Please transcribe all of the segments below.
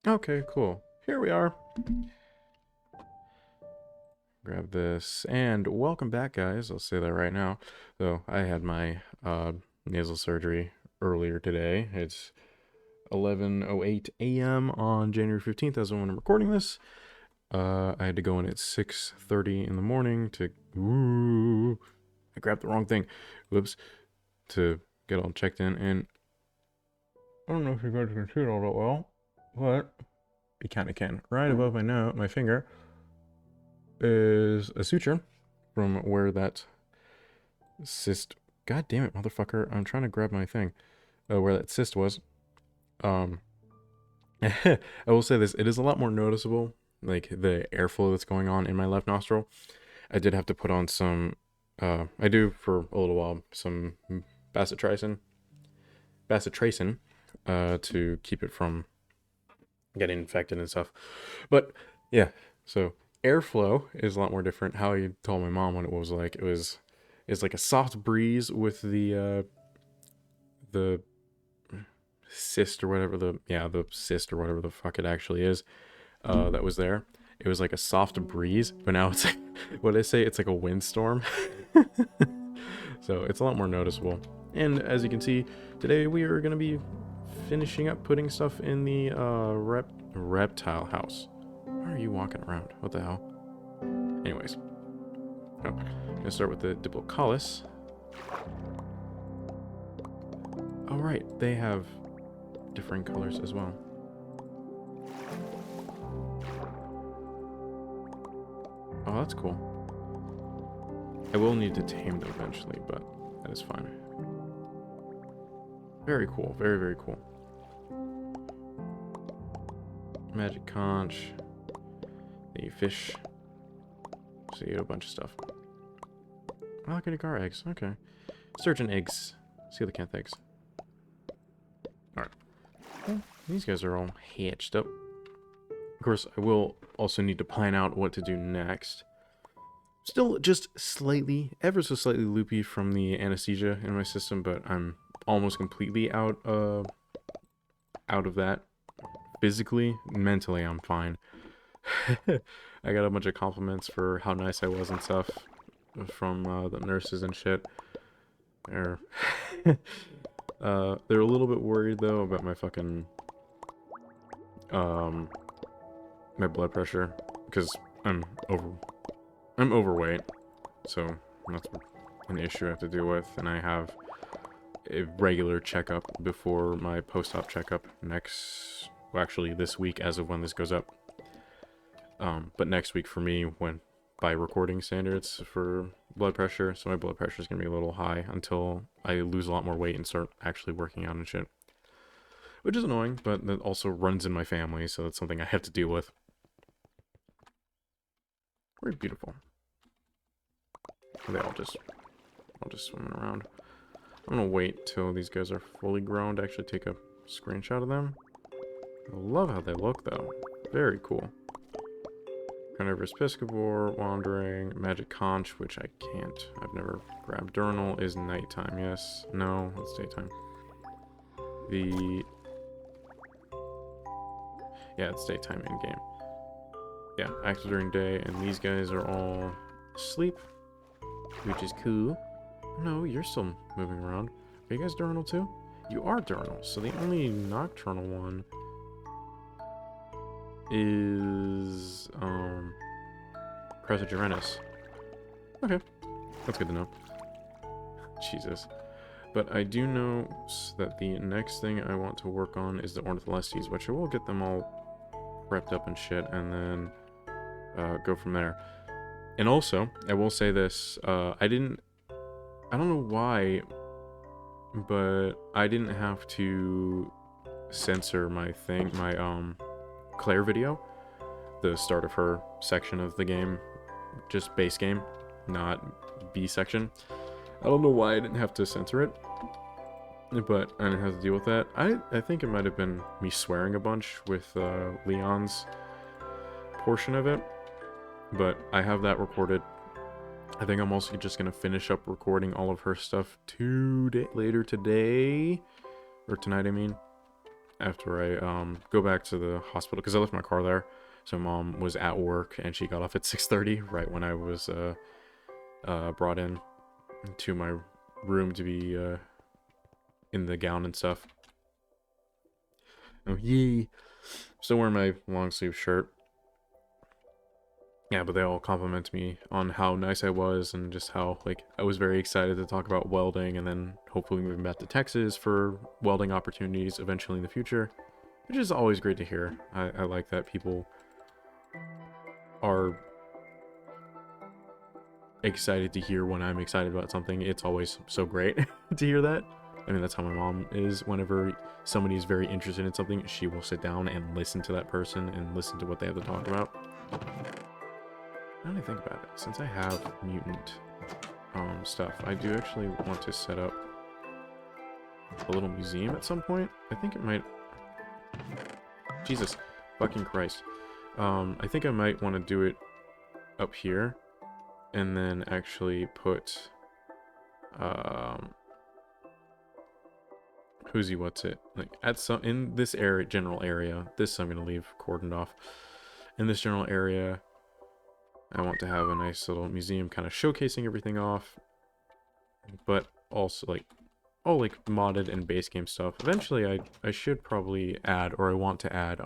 Okay, cool. Here we are. Grab this, and welcome back, guys. I'll say that right now. Though I had my nasal surgery earlier today. It's 11:08 a.m. on January 15th, as of when I'm recording this. I had to go in at 6:30 in the morning to. Ooh, I grabbed the wrong thing. Whoops. To get all checked in, and I don't know if you guys can see it all that well, but you kind of can. Right above my finger, is a suture from where that cyst. God damn it, motherfucker! I'm trying to grab my thing. Where that cyst was. Um, I will say this: it is a lot more noticeable, like the airflow that's going on in my left nostril. I did have to put on some. I do for a little while some bacitracin, to keep it from getting infected and stuff. But yeah, so airflow is a lot more different. How you told my mom what it was like. It's like a soft breeze with the cyst or whatever the cyst or whatever the fuck it actually is. That was there. It was like a soft breeze, but now it's like what I say. It's like a windstorm. So it's a lot more noticeable. And as you can see, today we are gonna be finishing up putting stuff in the reptile house. Why are you walking around? What the hell? Anyways, I'm gonna start with the Diplocalus. All right, they have different colors as well. Oh, that's cool. I will need to tame them eventually, but that is fine. Very cool. Very, very cool. Magic conch. The fish. So you get a bunch of stuff. Alligator eggs. Okay. Sturgeon eggs. Coelacanth eggs. Alright. Well, these guys are all hatched up. Of course, I will also need to plan out what to do next. Still just slightly, ever so slightly loopy from the anesthesia in my system, but I'm almost completely out of that. Physically, mentally, I'm fine. I got a bunch of compliments for how nice I was and stuff from the nurses and shit. They're they're a little bit worried though about my fucking my blood pressure because I'm overweight, so that's an issue I have to deal with, and I have a regular checkup before my post-op checkup well, actually this week as of when this goes up. But next week for me, when by recording standards for blood pressure, so my blood pressure is gonna be a little high until I lose a lot more weight and start actually working out and shit. Which is annoying, but that also runs in my family, so that's something I have to deal with. Very beautiful. They all just swimming around. I'm gonna wait till these guys are fully grown to actually take a screenshot of them. I love how they look though. Very cool. Carnivorous Piscivore, Wandering, Magic Conch, which I can't. I've never grabbed. Diurnal is nighttime, yes. No, it's daytime. Yeah, it's daytime in-game. Yeah, active during day, and these guys are all asleep, which is cool. No, you're still moving around. Are you guys diurnal too? You are diurnal, so the only nocturnal one is Cressogerenus. Okay, that's good to know. Jesus. But I do know that the next thing I want to work on is the Ornitholestes, which I will get them all prepped up and shit, and then go from there. And also, I will say this, I don't know why, but I didn't have to censor my Claire video, the start of her section of the game, just base game, not B section. I don't know why I didn't have to censor it, but I didn't have to deal with that. I think it might have been me swearing a bunch with Leon's portion of it, but I have that recorded. I think I'm also just going to finish up recording all of her stuff later today, or tonight I mean, after I go back to the hospital, because I left my car there. So Mom was at work and she got off at 6:30, right when I was brought in to my room to be in the gown and stuff. Oh yay! Still wearing my long sleeve shirt. Yeah, but they all compliment me on how nice I was and just how, like, I was very excited to talk about welding and then hopefully moving back to Texas for welding opportunities eventually in the future, which is always great to hear. I like that people are excited to hear when I'm excited about something. It's always so great to hear that. I mean, that's how my mom is. Whenever somebody is very interested in something, she will sit down and listen to that person and listen to what they have to talk about. Now that I think about it, since I have mutant stuff, I do actually want to set up a little museum at some point. I think it might... Jesus fucking Christ. I think I might want to do it up here and then actually put who's what's it, like at some in this area, general area, this I'm gonna leave cordoned off. In this general area I want to have a nice little museum kind of showcasing everything off, but also like all like modded and base game stuff. Eventually I should probably add, or I want to add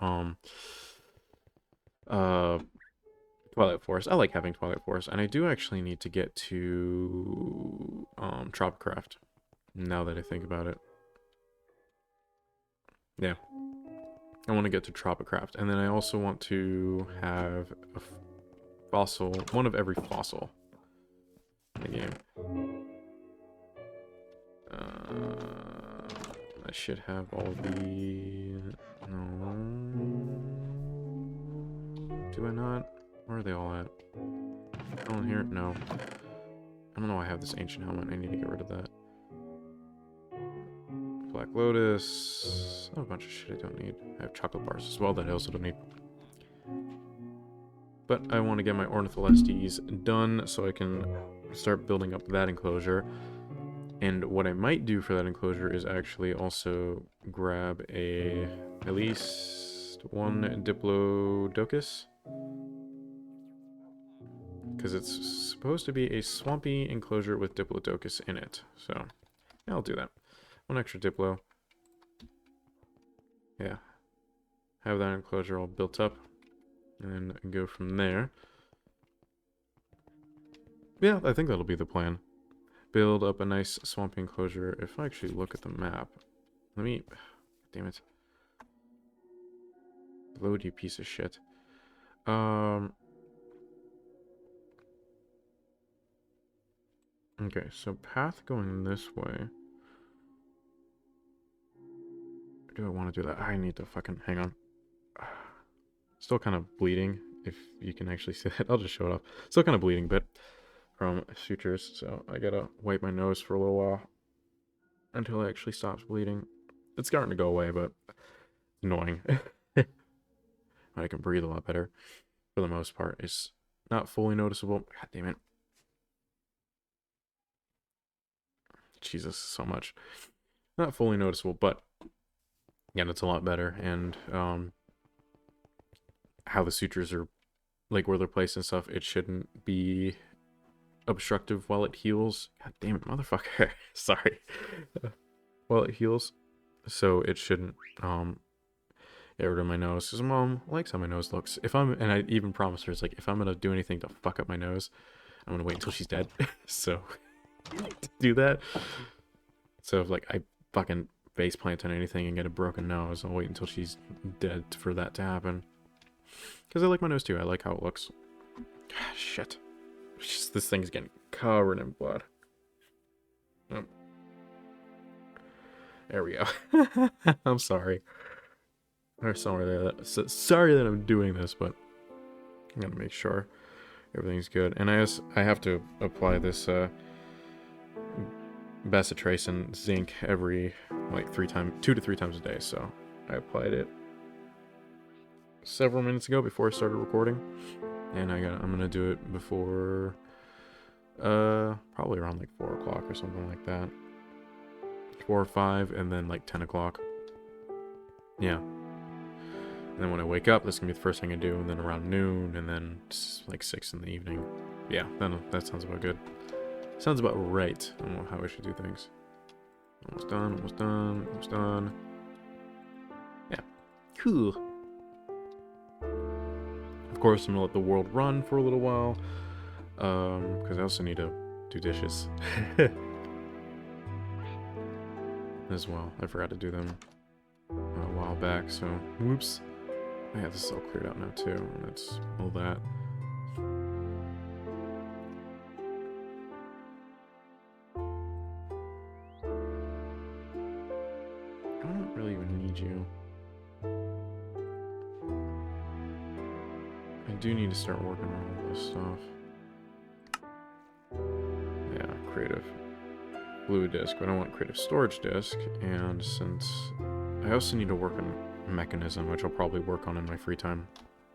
Twilight Forest. I like having Twilight Forest, and I do actually need to get to Tropicraft now that I think about it. Yeah, I want to get to Tropicraft, and then I also want to have a fossil, one of every fossil in the game. I should have all the... No. Do I not? Where are they all at? Oh, here? No. I don't know why I have this ancient helmet. I need to get rid of that. Black Lotus. Oh, a bunch of shit I don't need. I have chocolate bars as well that I also don't need. But I want to get my Ornitholestes done so I can start building up that enclosure. And what I might do for that enclosure is actually also grab at least one Diplodocus. Because it's supposed to be a swampy enclosure with Diplodocus in it. So, yeah, I'll do that. One extra Diplo. Yeah. Have that enclosure all built up. And then go from there. Yeah, I think that'll be the plan. Build up a nice swampy enclosure. If I actually look at the map, let me... Damn it. Load, you piece of shit. Okay, so path going this way. Or do I want to do that? I need to fucking... Hang on. Still kind of bleeding, if you can actually see that. I'll just show it off. Still kind of bleeding a bit from sutures, so I gotta wipe my nose for a little while until it actually stops bleeding. It's starting to go away, but annoying. I can breathe a lot better for the most part. It's not fully noticeable. God damn it. Jesus, so much. Not fully noticeable, but again, it's a lot better. And how the sutures are, like where they're placed and stuff, it shouldn't be obstructive while it heals. God damn it, motherfucker. Sorry. While it heals. So it shouldn't get rid of my nose. Because Mom likes how my nose looks. And I even promised her, it's like, if I'm gonna do anything to fuck up my nose, I'm gonna wait until she's dead. So to do that. So if like I fucking face plant on anything and get a broken nose, I'll wait until she's dead for that to happen. Because I like my nose too. I like how it looks. Shit. Just, this thing's getting covered in blood. Oh. There we go. I'm sorry. Sorry that I'm doing this, but I'm gonna make sure everything's good. And I have to apply this bacitracin and zinc every like 2 to 3 times a day. So I applied it several minutes ago before I started recording, and I'm gonna do it before probably around like 4 o'clock or something like that. 4 or 5, and then like 10 o'clock. Yeah. And then when I wake up, that's gonna be the first thing I do, and then around noon, and then it's like 6 in the evening. Yeah, then that sounds about good. Sounds about right. I don't know how I should do things. Almost done, almost done, almost done. Yeah. Cool. Of course, I'm gonna let the world run for a little while. Because I also need to do dishes. As well. I forgot to do them a while back, so whoops. Yeah, this is all cleared out now too, and that's all that. I don't really even need you. I do need to start working on all this stuff. Yeah, creative fluid disk, but I want creative storage disk, and since I also need to work on mechanism, which I'll probably work on in my free time.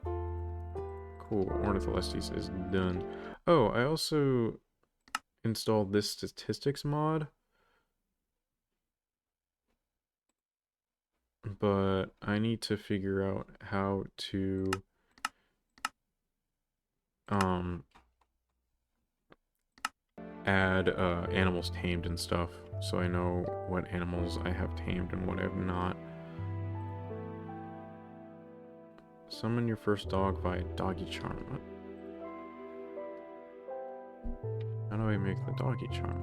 Cool, Ornitholestes is done. Oh, I also installed this statistics mod, but I need to figure out how to add animals tamed and stuff, so I know what animals I have tamed and what I have not. Summon your first dog via doggy charm. What? How do I make the doggy charm?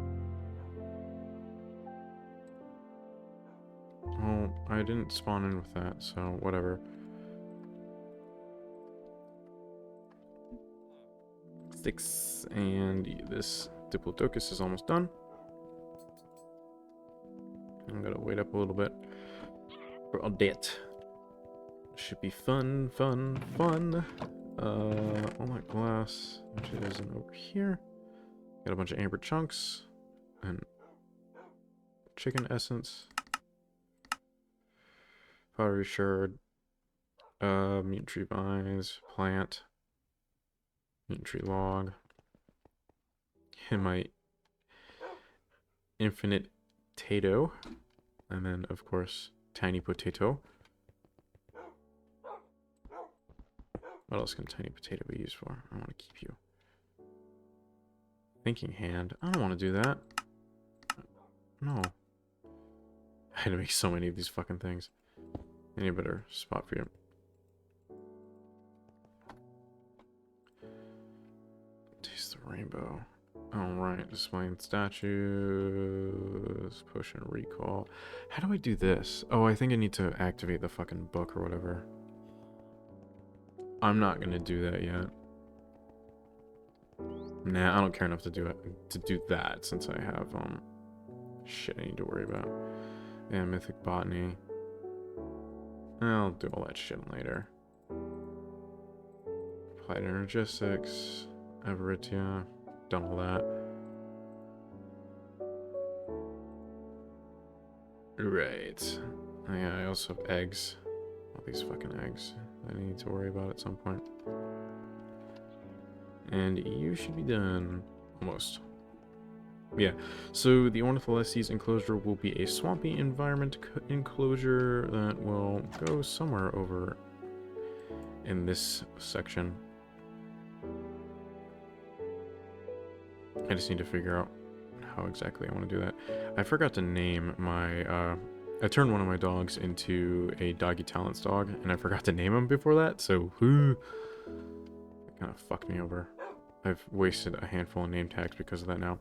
Oh, I didn't spawn in with that, so whatever. 6, and this Diplodocus is almost done. I'm gonna wait up a little bit for all that. Should be fun, fun, fun. All that glass, which it isn't over here. Got a bunch of amber chunks and chicken essence. Pottery shard. Mutant tree vines, plant, mutant tree log. And my infinite potato. And then, of course, tiny potato. What else can tiny potato be used for? I want to keep you. Thinking hand. I don't want to do that. No. I had to make so many of these fucking things. Any better spot for you? Taste the rainbow. Alright, displaying statues, potion recall. How do I do this? Oh, I think I need to activate the fucking book or whatever. I'm not gonna do that yet. Nah, I don't care enough to do that since I have shit I need to worry about. Yeah, mythic botany. I'll do all that shit later. Applied energistics, Everettia, done all that. Right. Oh, yeah, I also have eggs. All these fucking eggs that I need to worry about at some point. And you should be done. Almost. Yeah, so the Ornitholestes enclosure will be a swampy environment enclosure that will go somewhere over in this section. I just need to figure out how exactly I want to do that. I forgot to name my, I turned one of my dogs into a doggy talents dog, and I forgot to name him before that, so, it kind of fucked me over. I've wasted a handful of name tags because of that now.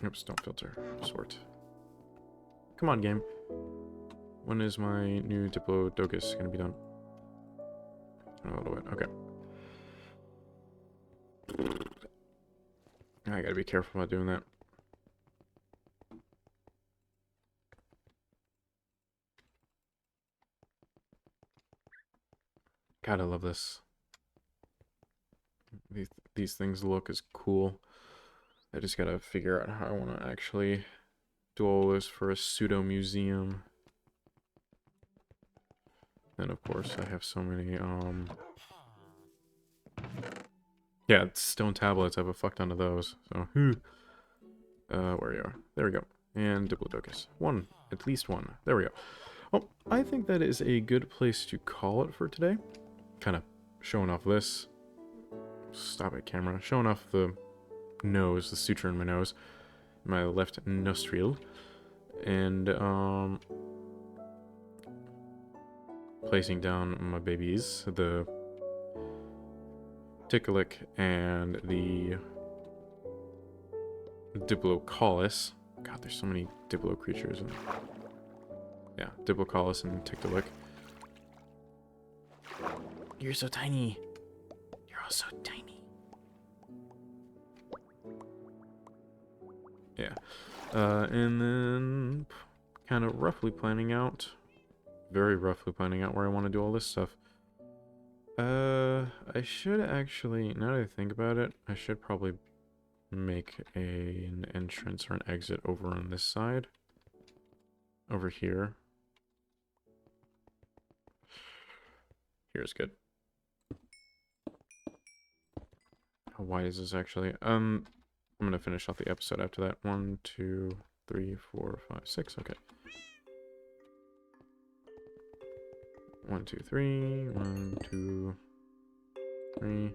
Oops, don't filter. Sort. Come on, game. When is my new Diplodocus going to be done? A little bit. Okay. I gotta be careful about doing that. God, I love this. These things look as cool. I just gotta figure out how I want to actually do all this for a pseudo museum. And of course, I have so many, yeah, stone tablets. I have a fuck ton of those. So, where you are. There we go. And Diplodocus. One. At least one. There we go. Well, I think that is a good place to call it for today. Kind of showing off this. Stop it, camera. Showing off the nose, the suture in my nose. My left nostril. And, placing down my babies. The Ticolic and the Diplocollis. God, there's so many Diplo creatures. Yeah, Diplocollis and Ticolic. You're so tiny. You're all so tiny. Yeah. And then kind of roughly planning out, very roughly planning out where I want to do all this stuff. I should actually, now that I think about it, I should probably make an entrance or an exit over on this side. Over here. Here's good. How wide is this actually? I'm gonna finish off the episode after that. 1, 2, 3, 4, 5, 6. Okay. 1, 2, 3. 1, 2, 3.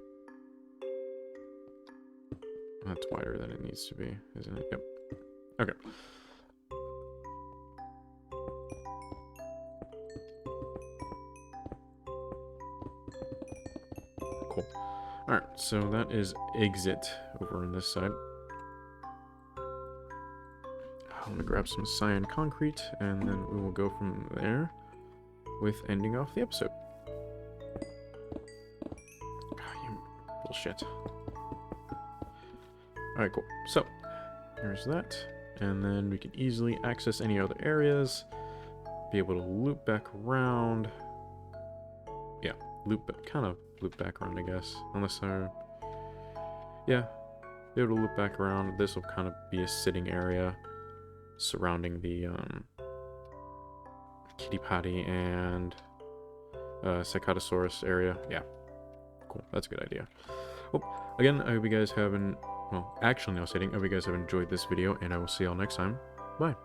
That's wider than it needs to be, isn't it? Yep. Okay. Cool. Alright, so that is exit over on this side. I'm gonna grab some cyan concrete, and then we will go from there with ending off the episode. God, you bullshit. Alright, cool. So, there's that. And then we can easily access any other areas. Be able to loop back around. Yeah, kind of loop back around, I guess. Unless I... Yeah, be able to loop back around. This will kind of be a sitting area surrounding the Kitty Potty and Psychotosaurus area. Yeah, cool. That's a good idea. Well, again, I hope you guys have well, actually now stating, I hope you guys have enjoyed this video, and I will see y'all next time. Bye.